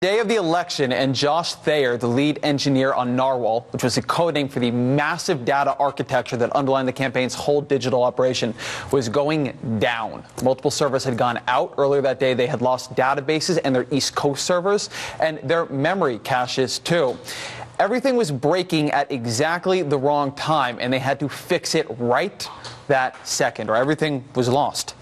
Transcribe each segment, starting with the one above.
Day of the election, and Josh Thayer, the lead engineer on Narwhal, which was a code name for the massive data architecture that underlined the campaign's whole digital operation, was going down. Multiple servers had gone out earlier that day. They had lost databases and their East Coast servers and their memory caches too. Everything was breaking at exactly the wrong time, and they had to fix it right that second, or everything was lost.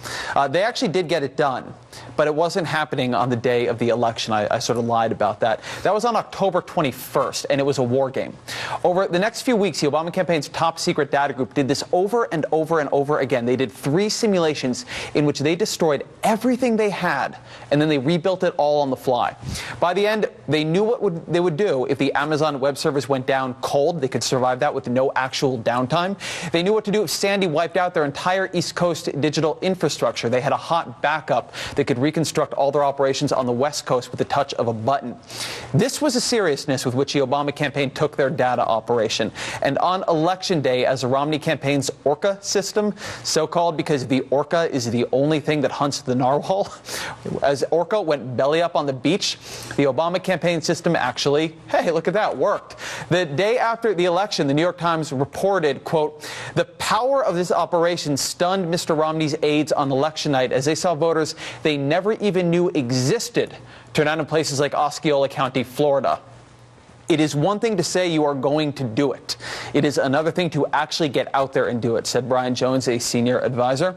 They actually did get it done, but it wasn't happening on the day of the election. I sort of lied about that. That was on October 21st, and it was a war game. Over the next few weeks, the Obama campaign's top secret data group did this over and over and over again. They did 3 simulations in which they destroyed everything they had, and then they rebuilt it all on the fly. By the end, they knew what they would do if the Amazon web service went down cold. They could survive that with no actual downtime. They knew what to do if Sandy wiped out their entire East Coast digital infrastructure. They had a hot backup that could reconstruct all their operations on the West Coast with the touch of a button. This was the seriousness with which the Obama campaign took their data operation. And on Election Day, as the Romney campaign's Orca system, so-called because the Orca is the only thing that hunts the narwhal, as Orca went belly up on the beach, the Obama campaign system actually, hey, look at that, worked. The day after the election, the New York Times reported, quote, "The power of this operation stunned Mr. Romney's aides on election night as they saw voters they never even knew existed turn out in places like Osceola County, Florida. It is one thing to say you are going to do it. It is another thing to actually get out there and do it," said Brian Jones, a senior advisor.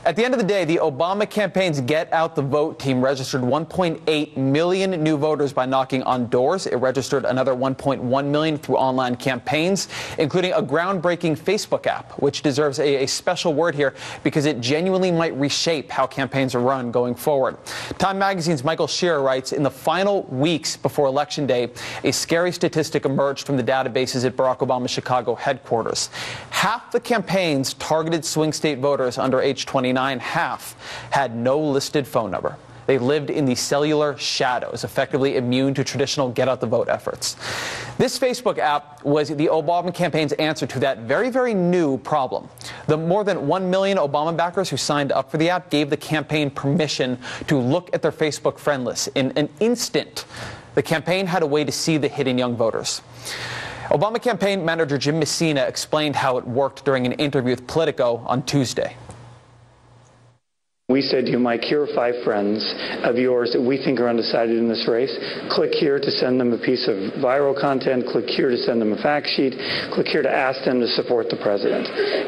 At the end of the day, the Obama campaign's Get Out the Vote team registered 1.8 million new voters by knocking on doors. It registered another 1.1 million through online campaigns, including a groundbreaking Facebook app, which deserves a special word here because it genuinely might reshape how campaigns are run going forward. Time Magazine's Michael Shearer writes, in the final weeks before Election Day, a scary statistic emerged from the databases at Barack Obama's Chicago headquarters. Half the campaign's targeted swing state voters under age 29, half had no listed phone number. They lived in the cellular shadows, effectively immune to traditional get-out-the-vote efforts. This Facebook app was the Obama campaign's answer to that very, very new problem. The more than 1 million Obama backers who signed up for the app gave the campaign permission to look at their Facebook friend list. In an instant, the campaign had a way to see the hidden young voters. Obama campaign manager Jim Messina explained how it worked during an interview with Politico on Tuesday. We said to you, Mike, here are 5 friends of yours that we think are undecided in this race. Click here to send them a piece of viral content. Click here to send them a fact sheet. Click here to ask them to support the president.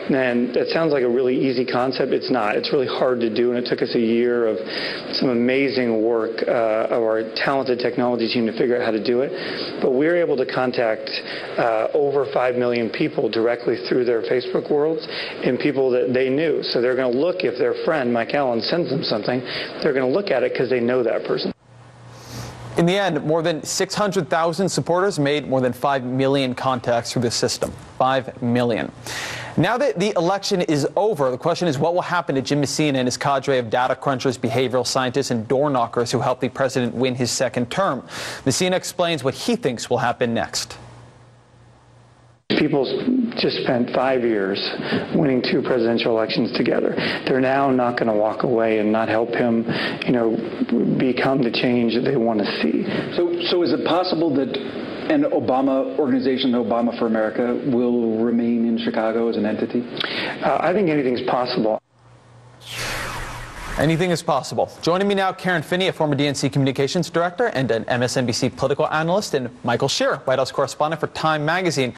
And that sounds like a really easy concept. It's not. It's really hard to do, and it took us a year of some amazing work of our talented technology team to figure out how to do it. But we were able to contact over 5 million people directly through their Facebook worlds and people that they knew. So they're going to look if their friend, Mike Allen, sends them something, they're going to look at it because they know that person. In the end, more than 600,000 supporters made more than 5 million contacts through the system. 5 million. Now that the election is over, the question is what will happen to Jim Messina and his cadre of data crunchers, behavioral scientists, and door knockers who helped the president win his second term. Messina explains what he thinks will happen next. People just spent 5 years winning 2 presidential elections together. They're now not going to walk away and not help him, become the change that they want to see. So is it possible that an Obama organization, Obama for America, will remain in Chicago as an entity? I think anything's possible. Anything is possible. Joining me now, Karen Finney, a former DNC communications director and an MSNBC political analyst, and Michael Shearer, White House correspondent for Time Magazine.